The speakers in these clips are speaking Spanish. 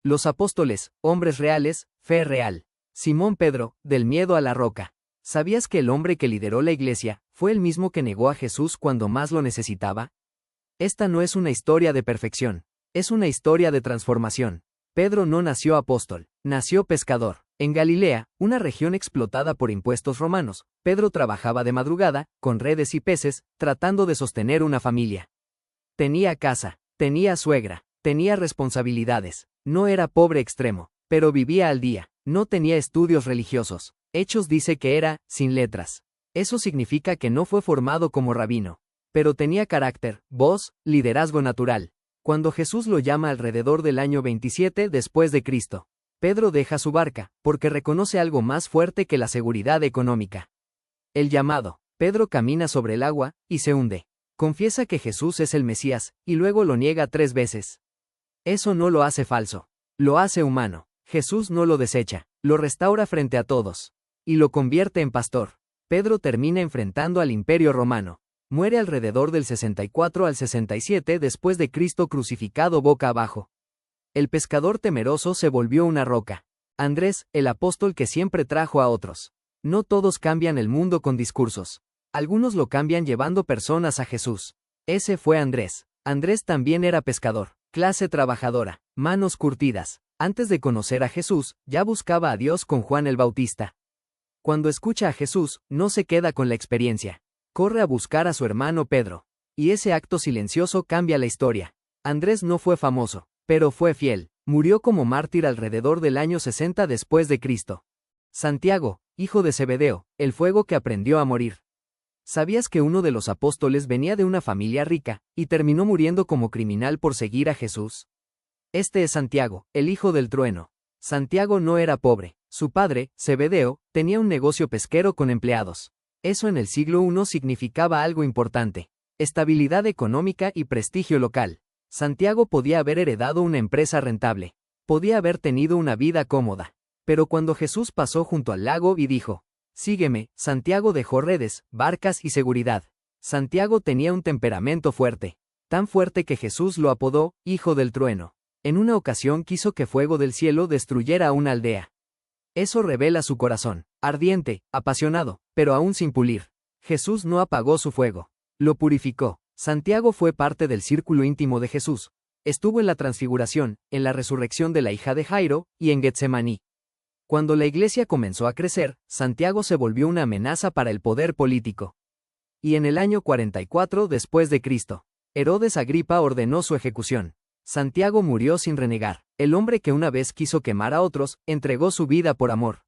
Los apóstoles, hombres reales, fe real. Simón Pedro, del miedo a la roca. ¿Sabías que el hombre que lideró la iglesia fue el mismo que negó a Jesús cuando más lo necesitaba? Esta no es una historia de perfección, es una historia de transformación. Pedro no nació apóstol, nació pescador. En Galilea, una región explotada por impuestos romanos, Pedro trabajaba de madrugada, con redes y peces, tratando de sostener una familia. Tenía casa, tenía suegra, tenía responsabilidades, no era pobre extremo, pero vivía al día, no tenía estudios religiosos. Hechos dice que era, sin letras. Eso significa que no fue formado como rabino. Pero tenía carácter, voz, liderazgo natural. Cuando Jesús lo llama alrededor del año 27 después de Cristo, Pedro deja su barca, porque reconoce algo más fuerte que la seguridad económica. El llamado. Pedro camina sobre el agua, y se hunde. Confiesa que Jesús es el Mesías, y luego lo niega 3 veces. Eso no lo hace falso. Lo hace humano. Jesús no lo desecha, lo restaura frente a todos. Y lo convierte en pastor. Pedro termina enfrentando al Imperio Romano. Muere alrededor del 64 al 67 después de Cristo crucificado boca abajo. El pescador temeroso se volvió una roca. Andrés, el apóstol que siempre trajo a otros. No todos cambian el mundo con discursos. Algunos lo cambian llevando personas a Jesús. Ese fue Andrés. Andrés también era pescador, clase trabajadora, manos curtidas. Antes de conocer a Jesús, ya buscaba a Dios con Juan el Bautista. Cuando escucha a Jesús, no se queda con la experiencia. Corre a buscar a su hermano Pedro. Y ese acto silencioso cambia la historia. Andrés no fue famoso, pero fue fiel. Murió como mártir alrededor del año 60 después de Cristo. Santiago, hijo de Zebedeo, el fuego que aprendió a morir. ¿Sabías que uno de los apóstoles venía de una familia rica, y terminó muriendo como criminal por seguir a Jesús? Este es Santiago, el hijo del trueno. Santiago no era pobre. Su padre, Zebedeo, tenía un negocio pesquero con empleados. Eso en el siglo I significaba algo importante: estabilidad económica y prestigio local. Santiago podía haber heredado una empresa rentable. Podía haber tenido una vida cómoda. Pero cuando Jesús pasó junto al lago y dijo, «Sígueme», Santiago dejó redes, barcas y seguridad. Santiago tenía un temperamento fuerte. Tan fuerte que Jesús lo apodó, Hijo del Trueno. En una ocasión quiso que fuego del cielo destruyera a una aldea. Eso revela su corazón, ardiente, apasionado, pero aún sin pulir. Jesús no apagó su fuego. Lo purificó. Santiago fue parte del círculo íntimo de Jesús. Estuvo en la transfiguración, en la resurrección de la hija de Jairo, y en Getsemaní. Cuando la iglesia comenzó a crecer, Santiago se volvió una amenaza para el poder político. Y en el año 44 después de Cristo, Herodes Agripa ordenó su ejecución. Santiago murió sin renegar. El hombre que una vez quiso quemar a otros, entregó su vida por amor.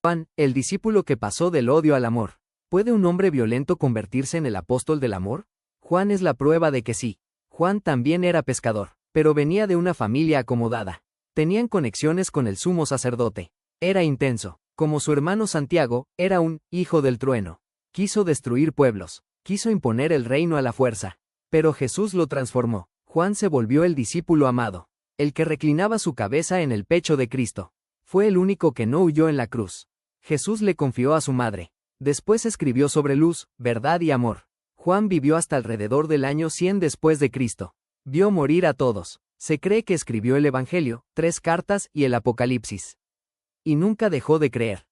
Juan, el discípulo que pasó del odio al amor. ¿Puede un hombre violento convertirse en el apóstol del amor? Juan es la prueba de que sí. Juan también era pescador, pero venía de una familia acomodada. Tenían conexiones con el sumo sacerdote. Era intenso. Como su hermano Santiago, era un hijo del trueno. Quiso destruir pueblos. Quiso imponer el reino a la fuerza. Pero Jesús lo transformó. Juan se volvió el discípulo amado. El que reclinaba su cabeza en el pecho de Cristo. Fue el único que no huyó en la cruz. Jesús le confió a su madre. Después escribió sobre luz, verdad y amor. Juan vivió hasta alrededor del año 100 después de Cristo. Vio morir a todos. Se cree que escribió el Evangelio, 3 cartas y el Apocalipsis. Y nunca dejó de creer.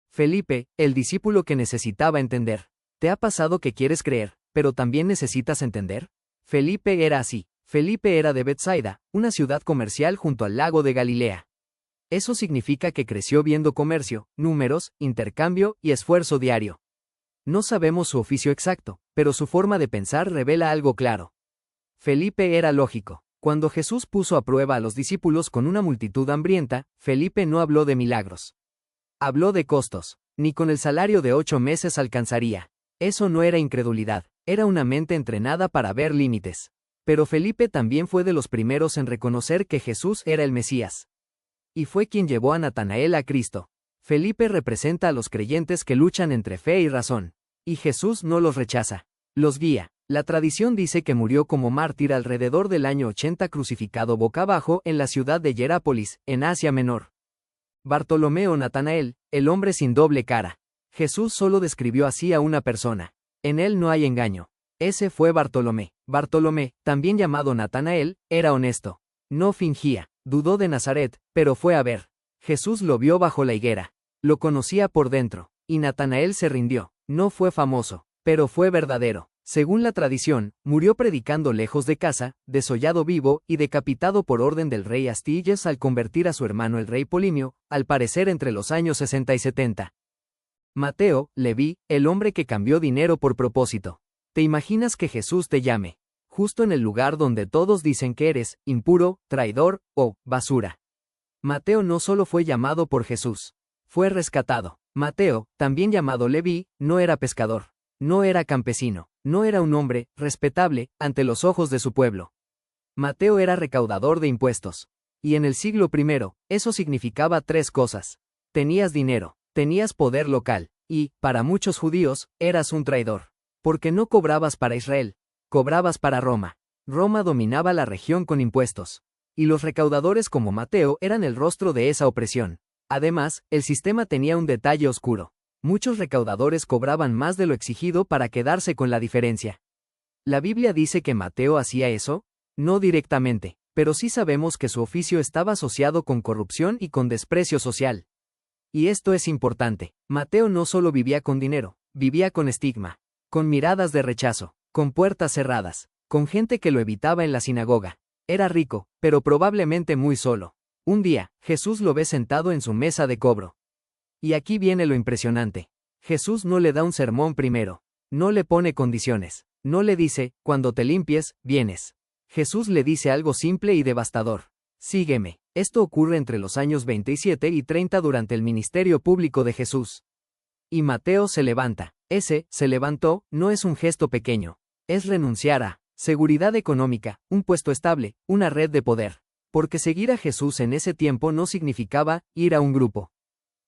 Felipe, el discípulo que necesitaba entender. ¿Te ha pasado que quieres creer, pero también necesitas entender? Felipe era así. Felipe era de Betsaida, una ciudad comercial junto al lago de Galilea. Eso significa que creció viendo comercio, números, intercambio y esfuerzo diario. No sabemos su oficio exacto, pero su forma de pensar revela algo claro. Felipe era lógico. Cuando Jesús puso a prueba a los discípulos con una multitud hambrienta, Felipe no habló de milagros. Habló de costos. Ni con el salario de 8 meses alcanzaría. Eso no era incredulidad, era una mente entrenada para ver límites. Pero Felipe también fue de los primeros en reconocer que Jesús era el Mesías. Y fue quien llevó a Natanael a Cristo. Felipe representa a los creyentes que luchan entre fe y razón. Y Jesús no los rechaza. Los guía. La tradición dice que murió como mártir alrededor del año 80 crucificado boca abajo en la ciudad de Hierápolis, en Asia Menor. Bartolomeo Natanael, el hombre sin doble cara. Jesús solo describió así a una persona. En él no hay engaño. Ese fue Bartolomé. Bartolomé, también llamado Natanael, era honesto. No fingía. Dudó de Nazaret, pero fue a ver. Jesús lo vio bajo la higuera. Lo conocía por dentro. Y Natanael se rindió. No fue famoso, pero fue verdadero. Según la tradición, murió predicando lejos de casa, desollado vivo y decapitado por orden del rey Astilles al convertir a su hermano el rey Polimio, al parecer entre los años 60 y 70. Mateo, Leví, el hombre que cambió dinero por propósito. ¿Te imaginas que Jesús te llame? Justo en el lugar donde todos dicen que eres impuro, traidor o basura. Mateo no solo fue llamado por Jesús, fue rescatado. Mateo, también llamado Leví, no era pescador, no era campesino, no era un hombre respetable ante los ojos de su pueblo. Mateo era recaudador de impuestos. Y en el siglo I, eso significaba tres cosas. Tenías dinero, tenías poder local, y, para muchos judíos, eras un traidor. Porque no cobrabas para Israel, cobrabas para Roma. Roma dominaba la región con impuestos. Y los recaudadores como Mateo eran el rostro de esa opresión. Además, el sistema tenía un detalle oscuro. Muchos recaudadores cobraban más de lo exigido para quedarse con la diferencia. ¿La Biblia dice que Mateo hacía eso? No directamente, pero sí sabemos que su oficio estaba asociado con corrupción y con desprecio social. Y esto es importante. Mateo no solo vivía con dinero, vivía con estigma, con miradas de rechazo, con puertas cerradas, con gente que lo evitaba en la sinagoga. Era rico, pero probablemente muy solo. Un día, Jesús lo ve sentado en su mesa de cobro. Y aquí viene lo impresionante. Jesús no le da un sermón primero. No le pone condiciones. No le dice, cuando te limpies, vienes. Jesús le dice algo simple y devastador. Sígueme. Esto ocurre entre los años 27 y 30 durante el ministerio público de Jesús. Y Mateo se levanta. Ese, se levantó, no es un gesto pequeño. Es renunciar a seguridad económica, un puesto estable, una red de poder. Porque seguir a Jesús en ese tiempo no significaba ir a un grupo.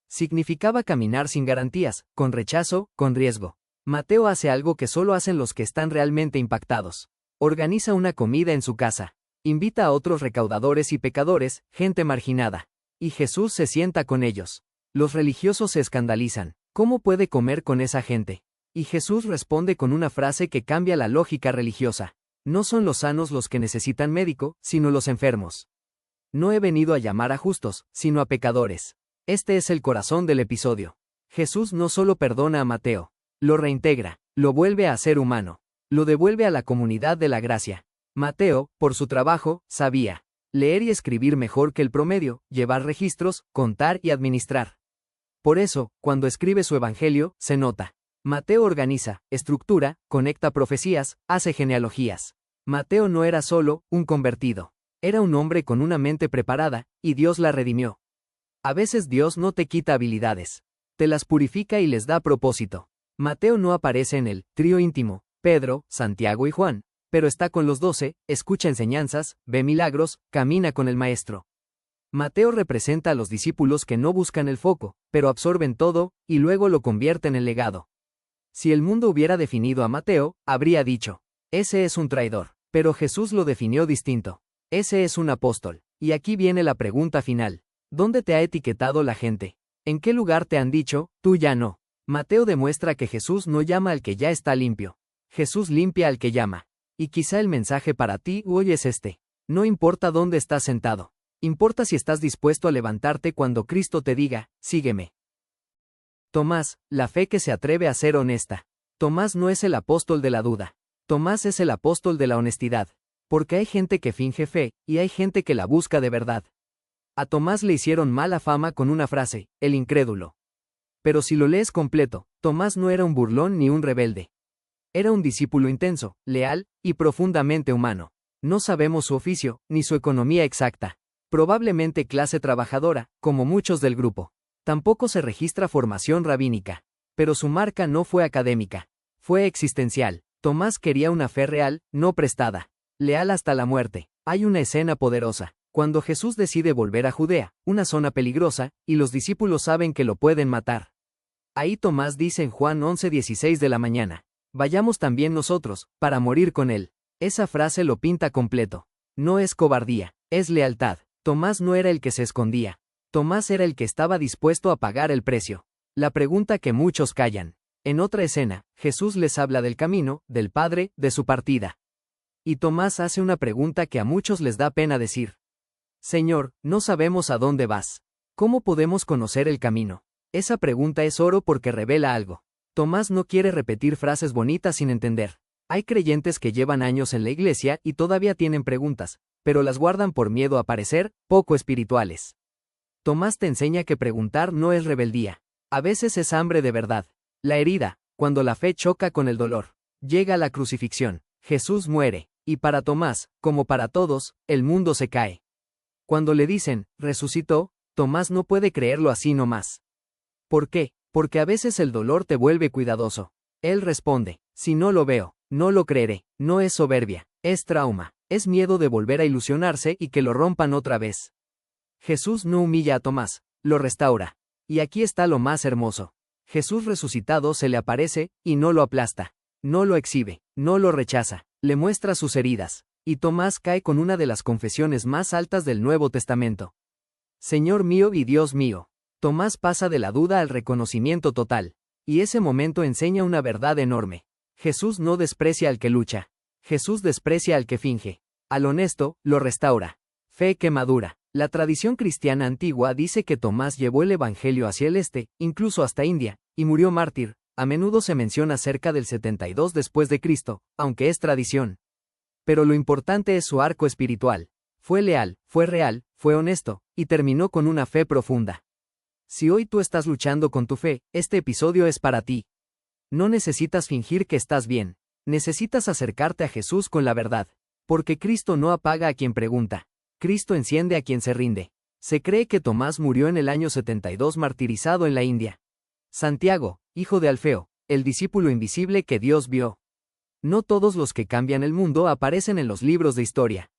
Significaba caminar sin garantías, con rechazo, con riesgo. Mateo hace algo que solo hacen los que están realmente impactados. Organiza una comida en su casa. Invita a otros recaudadores y pecadores, gente marginada. Y Jesús se sienta con ellos. Los religiosos se escandalizan. ¿Cómo puede comer con esa gente? Y Jesús responde con una frase que cambia la lógica religiosa. No son los sanos los que necesitan médico, sino los enfermos. No he venido a llamar a justos, sino a pecadores. Este es el corazón del episodio. Jesús no solo perdona a Mateo, lo reintegra, lo vuelve a ser humano, lo devuelve a la comunidad de la gracia. Mateo, por su trabajo, sabía leer y escribir mejor que el promedio, llevar registros, contar y administrar. Por eso, cuando escribe su evangelio, se nota. Mateo organiza, estructura, conecta profecías, hace genealogías. Mateo no era solo un convertido. Era un hombre con una mente preparada, y Dios la redimió. A veces Dios no te quita habilidades. Te las purifica y les da propósito. Mateo no aparece en el trío íntimo, Pedro, Santiago y Juan, pero está con los 12, escucha enseñanzas, ve milagros, camina con el Maestro. Mateo representa a los discípulos que no buscan el foco, pero absorben todo, y luego lo convierten en legado. Si el mundo hubiera definido a Mateo, habría dicho, ese es un traidor, pero Jesús lo definió distinto. Ese es un apóstol. Y aquí viene la pregunta final. ¿Dónde te ha etiquetado la gente? ¿En qué lugar te han dicho, tú ya no? Mateo demuestra que Jesús no llama al que ya está limpio. Jesús limpia al que llama. Y quizá el mensaje para ti hoy es este. No importa dónde estás sentado. Importa si estás dispuesto a levantarte cuando Cristo te diga, sígueme. Tomás, la fe que se atreve a ser honesta. Tomás no es el apóstol de la duda. Tomás es el apóstol de la honestidad. Porque hay gente que finge fe, y hay gente que la busca de verdad. A Tomás le hicieron mala fama con una frase, el incrédulo. Pero si lo lees completo, Tomás no era un burlón ni un rebelde. Era un discípulo intenso, leal, y profundamente humano. No sabemos su oficio, ni su economía exacta. Probablemente clase trabajadora, como muchos del grupo. Tampoco se registra formación rabínica. Pero su marca no fue académica. Fue existencial. Tomás quería una fe real, no prestada. Leal hasta la muerte. Hay una escena poderosa. Cuando Jesús decide volver a Judea, una zona peligrosa, y los discípulos saben que lo pueden matar. Ahí Tomás dice en Juan 11:16 de la mañana, vayamos también nosotros, para morir con él. Esa frase lo pinta completo. No es cobardía, es lealtad. Tomás no era el que se escondía. Tomás era el que estaba dispuesto a pagar el precio. La pregunta que muchos callan. En otra escena, Jesús les habla del camino, del Padre, de su partida. Y Tomás hace una pregunta que a muchos les da pena decir. Señor, no sabemos a dónde vas. ¿Cómo podemos conocer el camino? Esa pregunta es oro porque revela algo. Tomás no quiere repetir frases bonitas sin entender. Hay creyentes que llevan años en la iglesia y todavía tienen preguntas, pero las guardan por miedo a parecer poco espirituales. Tomás te enseña que preguntar no es rebeldía. A veces es hambre de verdad. La herida, cuando la fe choca con el dolor. Llega la crucifixión. Jesús muere, y para Tomás, como para todos, el mundo se cae. Cuando le dicen, resucitó, Tomás no puede creerlo así nomás. ¿Por qué? Porque a veces el dolor te vuelve cuidadoso. Él responde, si no lo veo, no lo creeré. No es soberbia, es trauma, es miedo de volver a ilusionarse y que lo rompan otra vez. Jesús no humilla a Tomás, lo restaura. Y aquí está lo más hermoso. Jesús resucitado se le aparece, y no lo aplasta. No lo exhibe, no lo rechaza, le muestra sus heridas. Y Tomás cae con una de las confesiones más altas del Nuevo Testamento. Señor mío y Dios mío. Tomás pasa de la duda al reconocimiento total. Y ese momento enseña una verdad enorme. Jesús no desprecia al que lucha. Jesús desprecia al que finge. Al honesto, lo restaura. Fe que madura. La tradición cristiana antigua dice que Tomás llevó el Evangelio hacia el este, incluso hasta India, y murió mártir. A menudo se menciona cerca del 72 después de Cristo, aunque es tradición. Pero lo importante es su arco espiritual. Fue leal, fue real, fue honesto, y terminó con una fe profunda. Si hoy tú estás luchando con tu fe, este episodio es para ti. No necesitas fingir que estás bien. Necesitas acercarte a Jesús con la verdad. Porque Cristo no apaga a quien pregunta. Cristo enciende a quien se rinde. Se cree que Tomás murió en el año 72 martirizado en la India. Santiago, hijo de Alfeo, el discípulo invisible que Dios vio. No todos los que cambian el mundo aparecen en los libros de historia.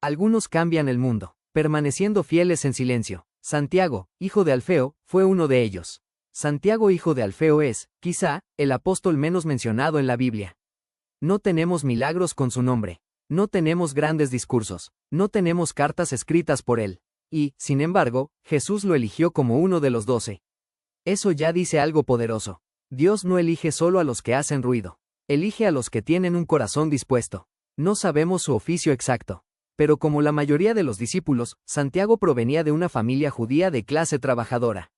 Algunos cambian el mundo, permaneciendo fieles en silencio. Santiago, hijo de Alfeo, fue uno de ellos. Santiago, hijo de Alfeo es, quizá, el apóstol menos mencionado en la Biblia. No tenemos milagros con su nombre. No tenemos grandes discursos. No tenemos cartas escritas por él. Y, sin embargo, Jesús lo eligió como uno de los 12. Eso ya dice algo poderoso. Dios no elige solo a los que hacen ruido. Elige a los que tienen un corazón dispuesto. No sabemos su oficio exacto. Pero como la mayoría de los discípulos, Santiago provenía de una familia judía de clase trabajadora.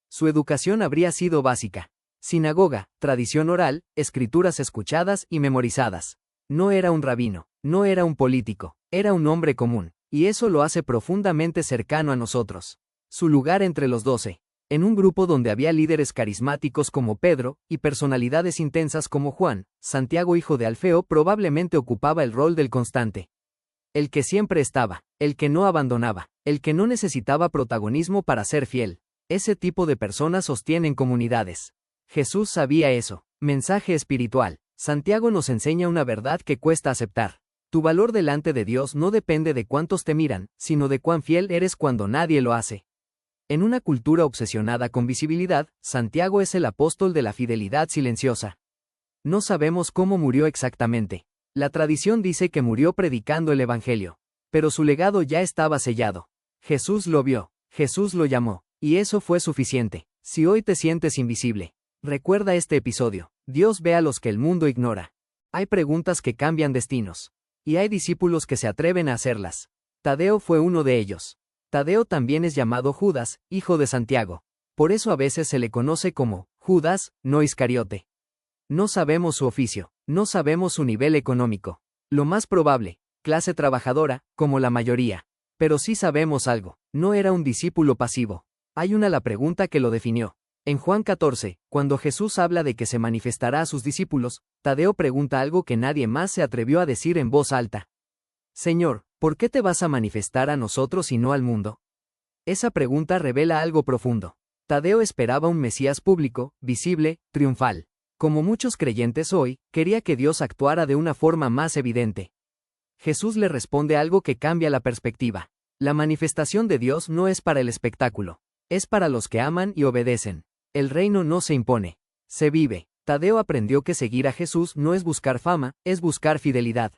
Su educación habría sido básica. Sinagoga, tradición oral, escrituras escuchadas y memorizadas. No era un rabino, no era un político, era un hombre común, y eso lo hace profundamente cercano a nosotros. Su lugar entre los 12. En un grupo donde había líderes carismáticos como Pedro, y personalidades intensas como Juan, Santiago, hijo de Alfeo, probablemente ocupaba el rol del constante. El que siempre estaba, el que no abandonaba, el que no necesitaba protagonismo para ser fiel. Ese tipo de personas sostienen comunidades. Jesús sabía eso. Mensaje espiritual. Santiago nos enseña una verdad que cuesta aceptar. Tu valor delante de Dios no depende de cuántos te miran, sino de cuán fiel eres cuando nadie lo hace. En una cultura obsesionada con visibilidad, Santiago es el apóstol de la fidelidad silenciosa. No sabemos cómo murió exactamente. La tradición dice que murió predicando el Evangelio. Pero su legado ya estaba sellado. Jesús lo vio, Jesús lo llamó, y eso fue suficiente. Si hoy te sientes invisible, recuerda este episodio. Dios ve a los que el mundo ignora. Hay preguntas que cambian destinos. Y hay discípulos que se atreven a hacerlas. Tadeo fue uno de ellos. Tadeo también es llamado Judas, hijo de Santiago. Por eso a veces se le conoce como Judas, no Iscariote. No sabemos su oficio, no sabemos su nivel económico. Lo más probable, clase trabajadora, como la mayoría. Pero sí sabemos algo, no era un discípulo pasivo. Hay la pregunta que lo definió. En Juan 14, cuando Jesús habla de que se manifestará a sus discípulos, Tadeo pregunta algo que nadie más se atrevió a decir en voz alta. Señor, ¿por qué te vas a manifestar a nosotros y no al mundo? Esa pregunta revela algo profundo. Tadeo esperaba un Mesías público, visible, triunfal. Como muchos creyentes hoy, quería que Dios actuara de una forma más evidente. Jesús le responde algo que cambia la perspectiva. La manifestación de Dios no es para el espectáculo. Es para los que aman y obedecen. El reino no se impone. Se vive. Tadeo aprendió que seguir a Jesús no es buscar fama, es buscar fidelidad.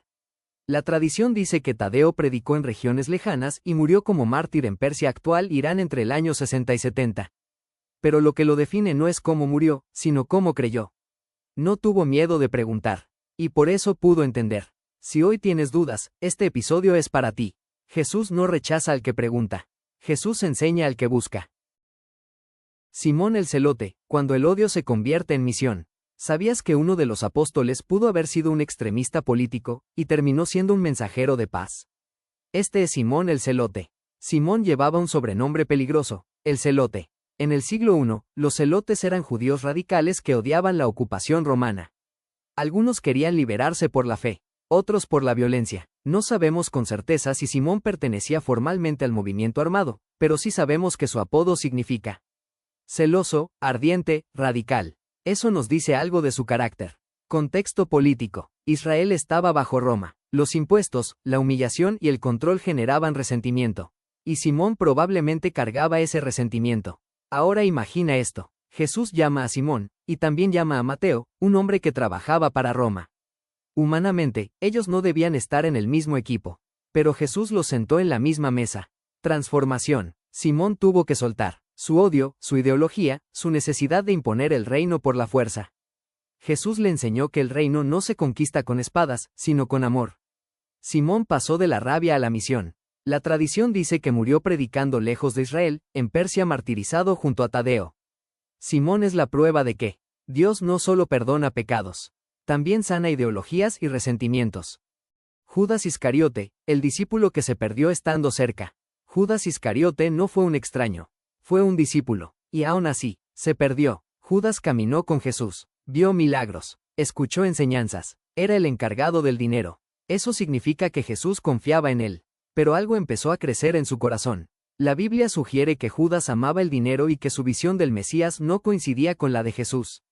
La tradición dice que Tadeo predicó en regiones lejanas y murió como mártir en Persia actual, Irán, entre el año 60 y 70. Pero lo que lo define no es cómo murió, sino cómo creyó. No tuvo miedo de preguntar. Y por eso pudo entender. Si hoy tienes dudas, este episodio es para ti. Jesús no rechaza al que pregunta. Jesús enseña al que busca. Simón el Celote, cuando el odio se convierte en misión. ¿Sabías que uno de los apóstoles pudo haber sido un extremista político, y terminó siendo un mensajero de paz? Este es Simón el Celote. Simón llevaba un sobrenombre peligroso, el Celote. En el siglo I, los celotes eran judíos radicales que odiaban la ocupación romana. Algunos querían liberarse por la fe, otros por la violencia. No sabemos con certeza si Simón pertenecía formalmente al movimiento armado, pero sí sabemos que su apodo significa celoso, ardiente, radical. Eso nos dice algo de su carácter. Contexto político. Israel estaba bajo Roma. Los impuestos, la humillación y el control generaban resentimiento. Y Simón probablemente cargaba ese resentimiento. Ahora imagina esto. Jesús llama a Simón, y también llama a Mateo, un hombre que trabajaba para Roma. Humanamente, ellos no debían estar en el mismo equipo. Pero Jesús los sentó en la misma mesa. Transformación. Simón tuvo que soltar su odio, su ideología, su necesidad de imponer el reino por la fuerza. Jesús le enseñó que el reino no se conquista con espadas, sino con amor. Simón pasó de la rabia a la misión. La tradición dice que murió predicando lejos de Israel, en Persia martirizado junto a Tadeo. Simón es la prueba de que Dios no solo perdona pecados, también sana ideologías y resentimientos. Judas Iscariote, el discípulo que se perdió estando cerca. Judas Iscariote no fue un extraño, fue un discípulo, y aún así, se perdió. Judas caminó con Jesús, vio milagros, escuchó enseñanzas, era el encargado del dinero. Eso significa que Jesús confiaba en él. Pero algo empezó a crecer en su corazón. La Biblia sugiere que Judas amaba el dinero y que su visión del Mesías no coincidía con la de Jesús.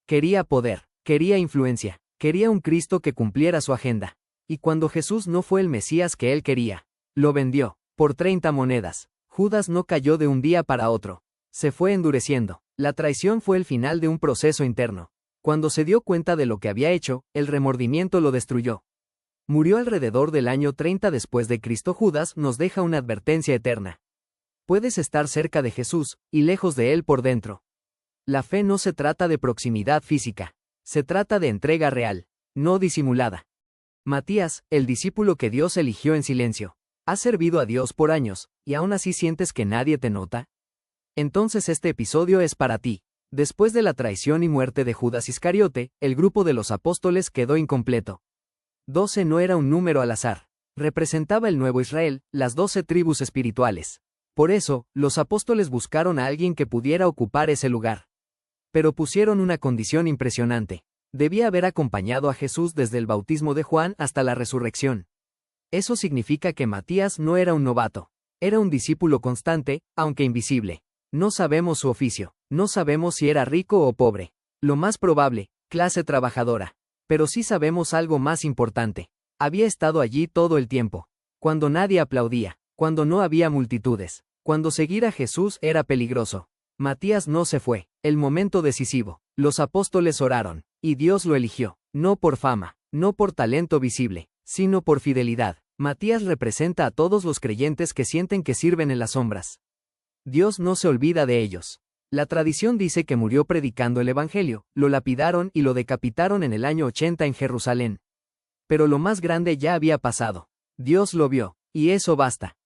Quería poder, quería influencia, quería un Cristo que cumpliera su agenda. Y cuando Jesús no fue el Mesías que él quería, lo vendió por 30 monedas. Judas no cayó de un día para otro. Se fue endureciendo. La traición fue el final de un proceso interno. Cuando se dio cuenta de lo que había hecho, el remordimiento lo destruyó. Murió alrededor del año 30 después de Cristo. Judas nos deja una advertencia eterna. Puedes estar cerca de Jesús, y lejos de él por dentro. La fe no se trata de proximidad física. Se trata de entrega real, no disimulada. Matías, el discípulo que Dios eligió en silencio. ¿Has servido a Dios por años, y aún así sientes que nadie te nota? Entonces este episodio es para ti. Después de la traición y muerte de Judas Iscariote, el grupo de los apóstoles quedó incompleto. 12 no era un número al azar. Representaba el nuevo Israel, las 12 tribus espirituales. Por eso, los apóstoles buscaron a alguien que pudiera ocupar ese lugar. Pero pusieron una condición impresionante. Debía haber acompañado a Jesús desde el bautismo de Juan hasta la resurrección. Eso significa que Matías no era un novato. Era un discípulo constante, aunque invisible. No sabemos su oficio. No sabemos si era rico o pobre. Lo más probable, clase trabajadora. Pero sí sabemos algo más importante. Había estado allí todo el tiempo. Cuando nadie aplaudía. Cuando no había multitudes. Cuando seguir a Jesús era peligroso. Matías no se fue. El momento decisivo. Los apóstoles oraron. Y Dios lo eligió. No por fama. No por talento visible. Sino por fidelidad. Matías representa a todos los creyentes que sienten que sirven en las sombras. Dios no se olvida de ellos. La tradición dice que murió predicando el Evangelio, lo lapidaron y lo decapitaron en el año 80 en Jerusalén. Pero lo más grande ya había pasado. Dios lo vio, y eso basta.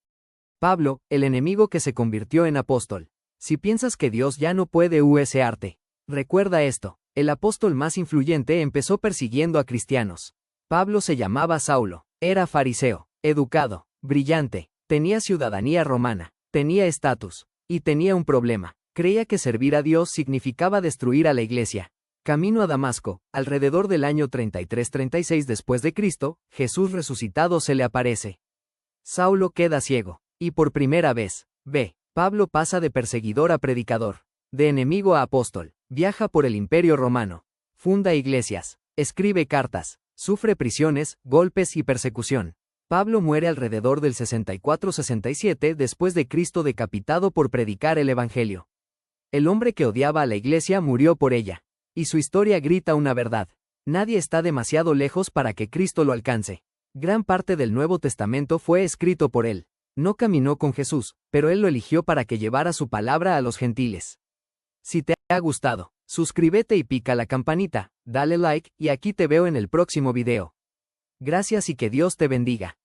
Pablo, el enemigo que se convirtió en apóstol. Si piensas que Dios ya no puede usarte, recuerda esto, el apóstol más influyente empezó persiguiendo a cristianos. Pablo se llamaba Saulo, era fariseo, educado, brillante, tenía ciudadanía romana, tenía estatus, y tenía un problema. Creía que servir a Dios significaba destruir a la iglesia. Camino a Damasco, alrededor del año 33-36 después de Cristo, Jesús resucitado se le aparece. Saulo queda ciego, y por primera vez, ve, Pablo pasa de perseguidor a predicador, de enemigo a apóstol, viaja por el imperio romano, funda iglesias, escribe cartas, sufre prisiones, golpes y persecución. Pablo muere alrededor del 64-67 después de Cristo decapitado por predicar el Evangelio. El hombre que odiaba a la iglesia murió por ella. Y su historia grita una verdad. Nadie está demasiado lejos para que Cristo lo alcance. Gran parte del Nuevo Testamento fue escrito por él. No caminó con Jesús, pero él lo eligió para que llevara su palabra a los gentiles. Si te ha gustado, suscríbete y pica la campanita, dale like, y aquí te veo en el próximo video. Gracias y que Dios te bendiga.